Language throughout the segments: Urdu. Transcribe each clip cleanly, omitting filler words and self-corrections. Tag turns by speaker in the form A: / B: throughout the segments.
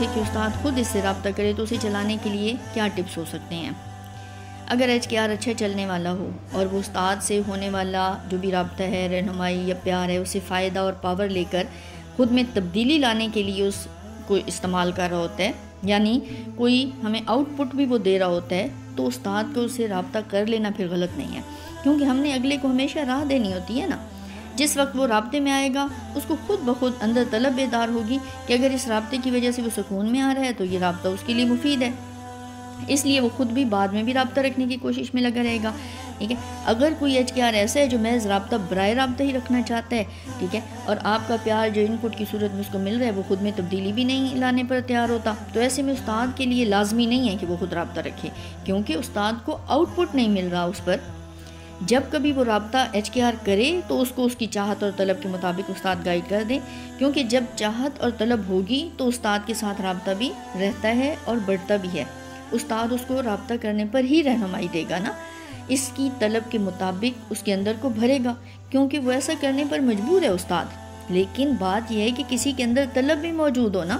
A: رکھے کہ استاد خود اس سے رابطہ کرے تو اسے چلانے کے لیے کیا ٹپس ہو سکتے ہیں۔ اگر HKR اچھا چلنے والا ہو اور وہ استاد سے ہونے والا جو بھی رابطہ ہے، رہنمائی یا پیار ہے، اسے فائدہ اور پاور لے کر خود میں تبدیلی لانے کے لیے اس کو استعمال کر رہا ہوتا ہے، یعنی کوئی ہمیں آؤٹ پٹ بھی وہ دے رہا ہوتا ہے، تو استاد کو اس سے رابطہ کر لینا پھر غلط نہیں ہے، کیونکہ ہم نے اگلے کو ہمیشہ راہ دینی ہوتی ہے نا۔ جس وقت وہ رابطے میں آئے گا اس کو خود بخود اندر طلب بیدار ہوگی کہ اگر اس رابطے کی وجہ سے وہ سکون میں آ رہا ہے تو یہ رابطہ اس کے لیے مفید ہے، اس لیے وہ خود بھی بعد میں بھی رابطہ رکھنے کی کوشش میں لگا رہے گا، ٹھیک ہے۔ اگر کوئی HKR ایسا ہے جو محض رابطہ برائے رابطہ ہی رکھنا چاہتا ہے، ٹھیک ہے، اور آپ کا پیار جو ان پٹ کی صورت میں اس کو مل رہا ہے وہ خود میں تبدیلی بھی نہیں لانے پر تیار ہوتا، تو ایسے میں استاد کے لیے لازمی نہیں ہے کہ وہ خود رابطہ رکھے، کیونکہ استاد کو آؤٹ پٹ نہیں مل رہا اس پر۔ جب کبھی وہ رابطہ HKR کرے تو اس کو اس کی چاہت اور طلب کے مطابق استاد گائیڈ کر دیں، کیونکہ جب چاہت اور طلب ہوگی تو استاد کے ساتھ رابطہ بھی رہتا ہے اور بڑھتا بھی ہے۔ استاد اس کو رابطہ کرنے پر ہی رہنمائی دے گا نا، اس کی طلب کے مطابق اس کے اندر کو بھرے گا، کیونکہ وہ ایسا کرنے پر مجبور ہے استاد۔ لیکن بات یہ ہے کہ کسی کے اندر طلب بھی موجود ہو نا۔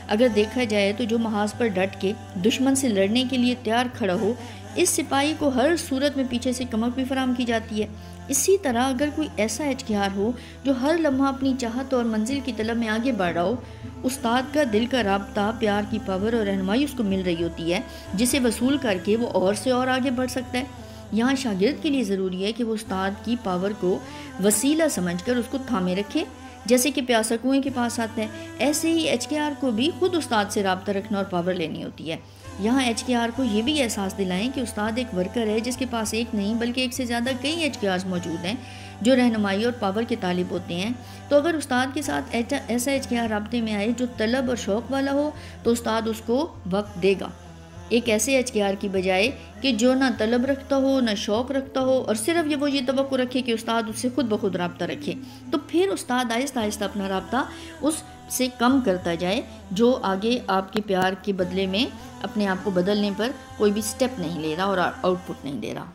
A: اگر دیکھا جائے تو جو محاذ پر ڈٹ کے دشمن سے لڑنے کے لیے تیار کھڑا ہو، اس سپاہی کو ہر صورت میں پیچھے سے کمک بھی فراہم کی جاتی ہے۔ اسی طرح اگر کوئی ایسا HKR ہو جو ہر لمحہ اپنی چاہت اور منزل کی طلب میں آگے بڑھ رہا ہو، استاد کا دل کا رابطہ، پیار کی پاور اور رہنمائی اس کو مل رہی ہوتی ہے، جسے وصول کر کے وہ اور سے اور آگے بڑھ سکتا ہے۔ یہاں شاگرد کے لیے ضروری ہے کہ وہ استاد کی پاور کو وسیلہ سمجھ کر اس کو تھامے رکھے، جیسے کہ پیاسا کنویں کے پاس آتا ہے، ایسے ہی HKR کو بھی خود استاد سے رابطہ رکھنا اور پاور لینی ہوتی ہے۔ یہاں HKR کو یہ بھی احساس دلائیں کہ استاد ایک ورکر ہے جس کے پاس ایک نہیں بلکہ ایک سے زیادہ کئی HKRs موجود ہیں جو رہنمائی اور پاور کے طالب ہوتے ہیں۔ تو اگر استاد کے ساتھ ایسا HKR رابطے میں آئے جو طلب اور شوق والا ہو تو استاد اس کو وقت دے گا، ایک ایسے HKR کی بجائے کہ جو نہ طلب رکھتا ہو نہ شوق رکھتا ہو اور صرف یہ توقع رکھے کہ استاد اس سے خود بخود رابطہ رکھے، تو پھر استاد آہستہ آہستہ اپنا رابطہ اس سے کم کرتا جائے، جو آگے آپ کے پیار کے بدلے میں اپنے آپ کو بدلنے پر کوئی بھی سٹیپ نہیں لے رہا اور آؤٹ پٹ نہیں دے رہا۔